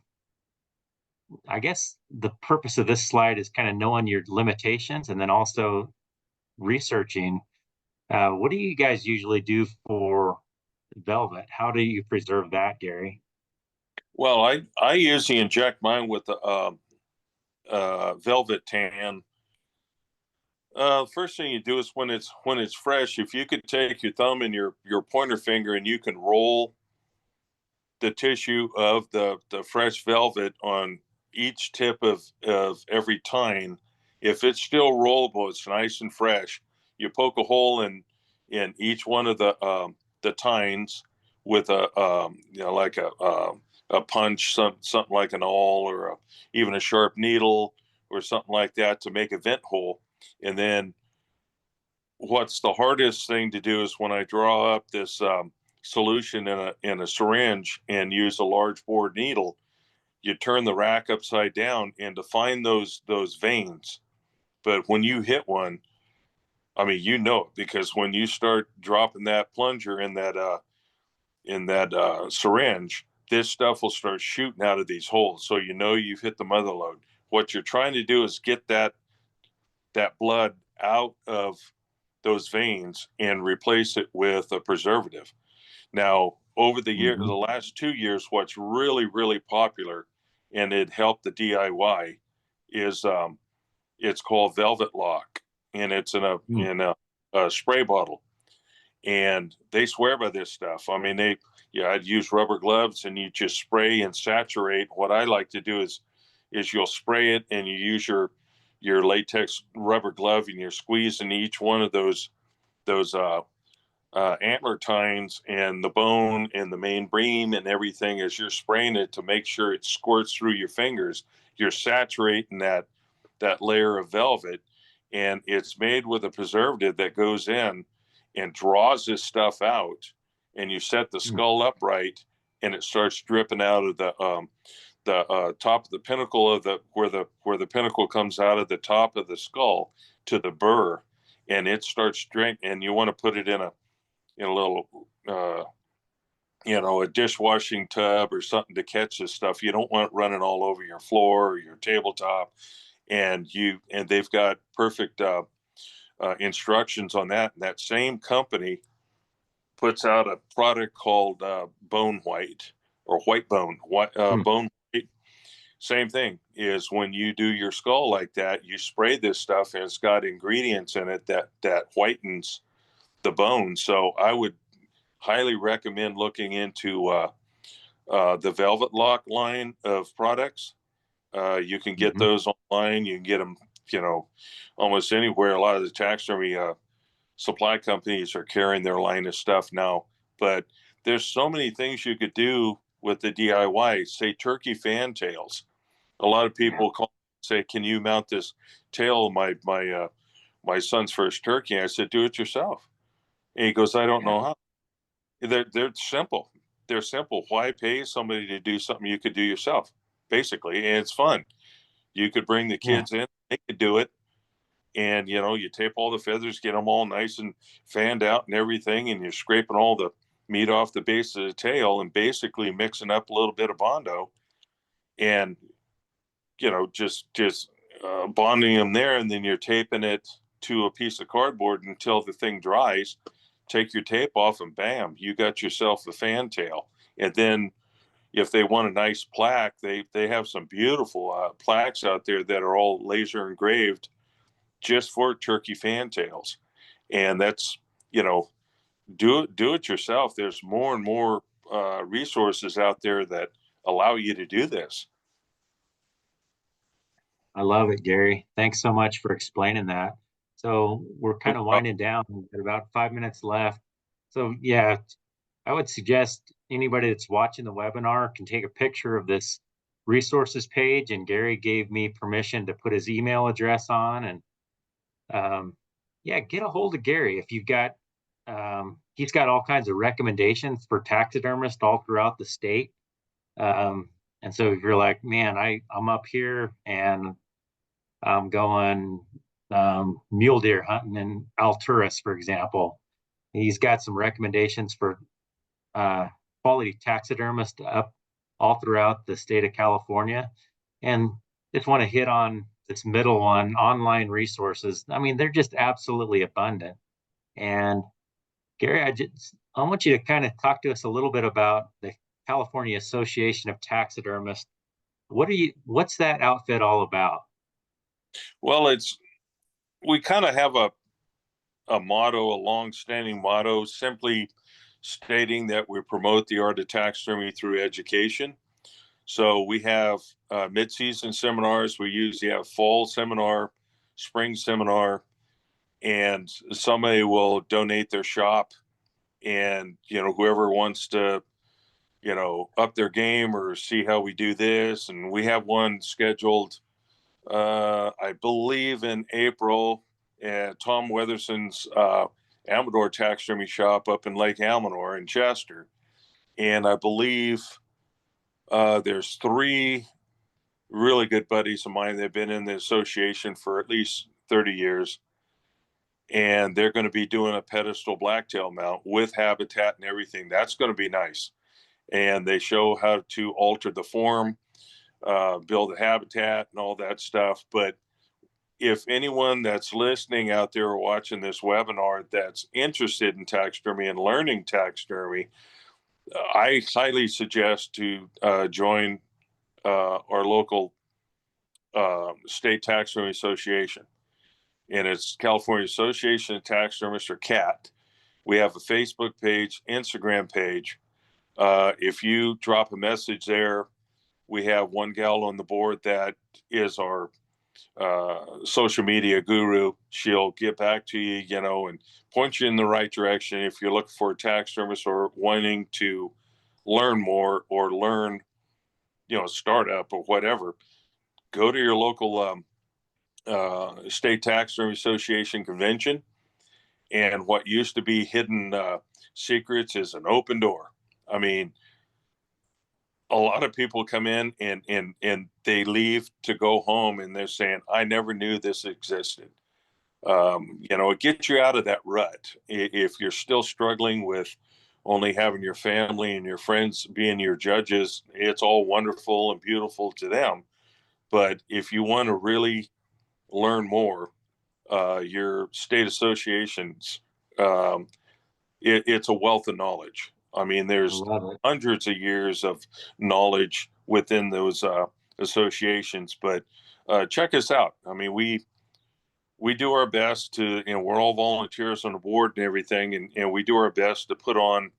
I guess the purpose of this slide is kind of knowing your limitations and then also researching. What do you guys usually do for velvet? How do you preserve that, Gary? Well, I usually inject mine with the velvet tan. First thing you do is when it's fresh, if you could take your thumb and your pointer finger and you can roll the tissue of the fresh velvet on each tip of every tine. If it's still rollable, it's nice and fresh. You poke a hole in each one of the tines with a like a punch, something like an awl or even a sharp needle or something like that to make a vent hole. And then what's the hardest thing to do is when I draw up this solution in a syringe and use a large bore needle, you turn the rack upside down and to find those veins. But when you hit one, I mean, you know it, because when you start dropping that plunger in that syringe, this stuff will start shooting out of these holes. So you know you've hit the mother lode. What you're trying to do is get that blood out of those veins and replace it with a preservative. Now, over the last 2 years, what's really popular, and it helped the DIY, is it's called Velvet Lock, and it's in a spray bottle, and they swear by this stuff. I mean, I'd use rubber gloves, and you just spray and saturate. What I like to do is you'll spray it, and you use your latex rubber glove, and you're squeezing each one of those antler tines and the bone and the main beam and everything as you're spraying it to make sure it squirts through your fingers. You're saturating that layer of velvet, and it's made with a preservative that goes in and draws this stuff out. And you set the skull upright, and it starts dripping out of the top of the pinnacle of where the pinnacle comes out of the top of the skull to the burr, and it starts drink. And you want to put it in a little a dishwashing tub or something to catch this stuff. You don't want it running all over your floor or your tabletop. And they've got perfect instructions on that. And that same company puts out a product called Bone White or White Bone. Bone White. Same thing is when you do your skull like that, you spray this stuff and it's got ingredients in it that whitens the bone. So I would highly recommend looking into the Velvet Lock line of products. You can get those online. You can get them, almost anywhere. A lot of the taxidermy supply companies are carrying their line of stuff now. But there's so many things you could do with the DIY. Say turkey fantails. A lot of people say, "Can you mount this tail my son's first turkey?" And I said, "Do it yourself." And he goes, "I don't know how." They're simple. They're simple. Why pay somebody to do something you could do yourself, basically? And it's fun. You could bring the kids in, they could do it. And, you tape all the feathers, get them all nice and fanned out and everything. And you're scraping all the meat off the base of the tail and basically mixing up a little bit of Bondo and, just bonding them there. And then you're taping it to a piece of cardboard until the thing dries. Take your tape off and bam, you got yourself a fantail. And then if they want a nice plaque, they have some beautiful plaques out there that are all laser engraved just for turkey fantails. And that's, do it yourself. There's more and more resources out there that allow you to do this. I love it, Gary. Thanks so much for explaining that. So we're kind of winding down. We've got about 5 minutes left. So yeah, I would suggest anybody that's watching the webinar can take a picture of this resources page, and Gary gave me permission to put his email address on. And get a hold of Gary if you've got. He's got all kinds of recommendations for taxidermists all throughout the state. And so if you're like, man, I'm up here and I'm going, mule deer hunting in Alturas, for example. He's got some recommendations for quality taxidermists up all throughout the state of California. And just want to hit on this middle one, online resources. I mean, they're just absolutely abundant. And Gary, I want you to kind of talk to us a little bit about the California Association of Taxidermists. What's that outfit all about? Well, we kind of have a motto, a long-standing motto, simply stating that we promote the art of taxidermy through education. So we have mid-season seminars. We usually have fall seminar, spring seminar, and somebody will donate their shop. And, whoever wants to, up their game or see how we do this. And we have one scheduled, I believe in April, at Tom Weatherson's Amador taxidermy shop up in Lake Amador in Chester. And I believe there's 3 really good buddies of mine that have been in the association for at least 30 years. And they're going to be doing a pedestal blacktail mount with habitat and everything. That's going to be nice. And they show how to alter the form, build a habitat and all that stuff. But if anyone that's listening out there or watching this webinar that's interested in taxidermy and learning taxidermy, I highly suggest to join our local state taxidermy association. And it's California Association of Taxidermists, or CAT. We have a Facebook page, Instagram page. If you drop a message there, we have one gal on the board that is our social media guru. She'll get back to you, and point you in the right direction if you're looking for a taxidermist or wanting to learn more or learn, startup or whatever. Go to your local State Taxidermy Association convention, and what used to be hidden secrets is an open door. I mean, a lot of people come in and they leave to go home and they're saying, I never knew this existed. It gets you out of that rut. If you're still struggling with only having your family and your friends being your judges, it's all wonderful and beautiful to them. But if you want to really learn more, your state associations, it's a wealth of knowledge. I mean, there's hundreds of years of knowledge within those associations, but check us out. I mean, we do our best to, we're all volunteers on the board and everything, and we do our best to put on,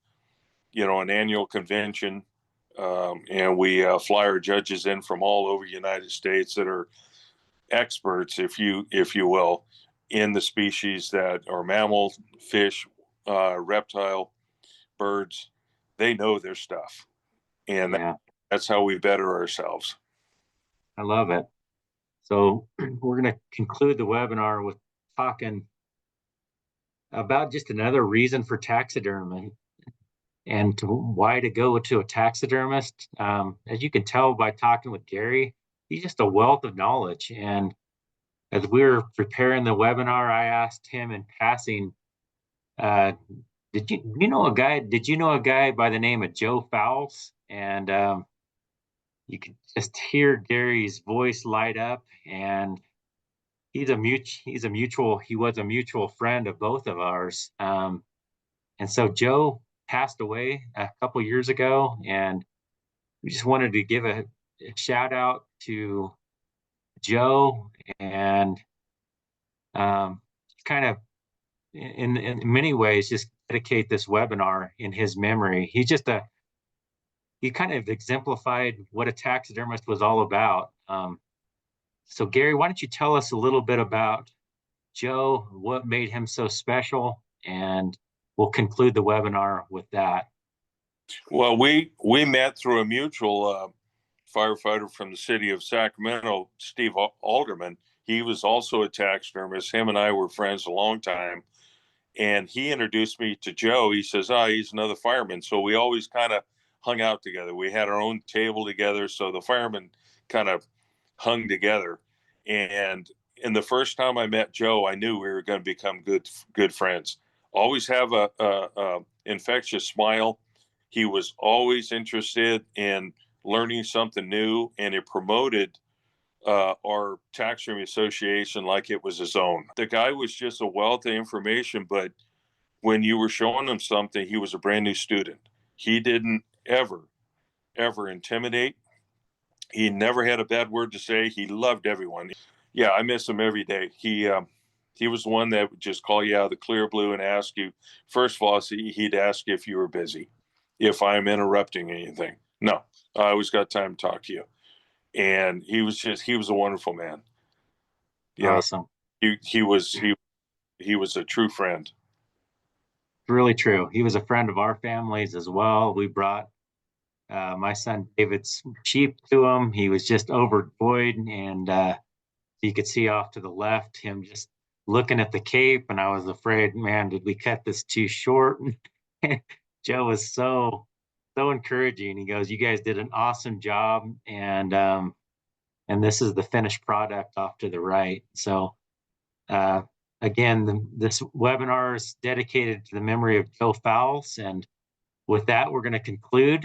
an annual convention, and we fly our judges in from all over the United States that are experts, if you will, in the species that are mammal, fish, reptile, birds. They know their stuff, and that's how we better ourselves. I love it. So we're going to conclude the webinar with talking about just another reason for taxidermy and why to go to a taxidermist. As you can tell by talking with Gary, he's just a wealth of knowledge. And as we were preparing the webinar, I asked him in passing, did you know a guy by the name of Joe Fowles? And you could just hear Gary's voice light up, and he was a mutual friend of both of ours. And so Joe passed away a couple years ago, and we just wanted to give a shout out to Joe and kind of in many ways just dedicate this webinar in his memory. He kind of exemplified what a taxidermist was all about. So Gary, why don't you tell us a little bit about Joe, what made him so special, and we'll conclude the webinar with that. Well, we met through a mutual firefighter from the city of Sacramento, Steve Alderman. He was also a taxidermist. Him and I were friends a long time. And he introduced me to Joe. He says, he's another fireman. So we always kind of hung out together. We had our own table together. So the firemen kind of hung together. And and the first time I met Joe, I knew we were going to become good friends. Always have a infectious smile. He was always interested in learning something new, and it promoted our taxidermy association like it was his own. The guy was just a wealth of information, but when you were showing him something, he was a brand new student. He didn't ever intimidate. He never had a bad word to say. He loved everyone. Yeah, I miss him every day. He was one that would just call you out of the clear blue and ask you. First of all, he'd ask you if you were busy, if I'm interrupting anything. No, I always got time to talk to you. And he was a wonderful man. You Awesome. know, he was a true friend. Really true. He was a friend of our families as well. We brought my son David's sheep to him. He was just overjoyed, and you could see off to the left him just looking at the cape. And I was afraid, man, did we cut this too short? Joe was so encouraging. He goes, "You guys did an awesome job, and this is the finished product off to the right." So again, this webinar is dedicated to the memory of Joe Fowles, and with that, we're going to conclude.